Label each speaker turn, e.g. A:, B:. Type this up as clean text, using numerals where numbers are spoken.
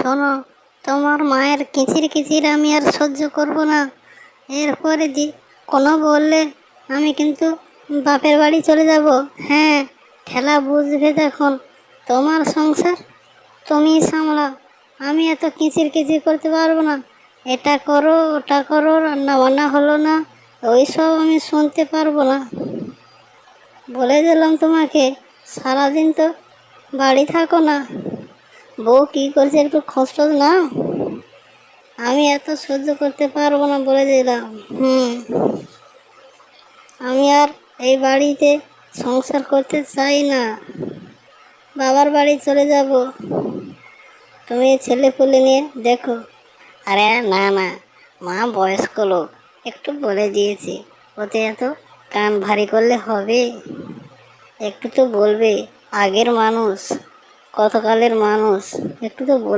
A: শোনো, তোমার মায়ের কিচির কিচির আমি আর সহ্য করব না। এরপরে কোনো বললে আমি কিন্তু বাপের বাড়ি চলে যাব। হ্যাঁ, ঠেলা বুঝবে তখন। তোমার সংসার তুমি সামলাও, আমি এত কিচির কিচির করতে পারবো না। এটা করো, ওটা করো, রান্না বান্না হলো না, ওইসব আমি শুনতে পারবো না। বলে দিলাম তোমাকে, সারাদিন তো বাড়ি থাকো না, বউ কী করছে একটু খোঁজ টোজ নাও। আমি এত সহ্য করতে পারবো না বলে দিলাম। আমি আর এই বাড়িতে সংসার করতে চাই না, বাবার বাড়ি চলে যাব। তুমি ছেলে পুলে নিয়ে দেখো। আরে না না, মা বয়স্ক লোক, একটু বলে দিয়েছি, ওতে এত কান ভারী করলে হবে? একটু তো বলবে, আগের মানুষ, কতকালের মানুষ, একটু তো বলবে।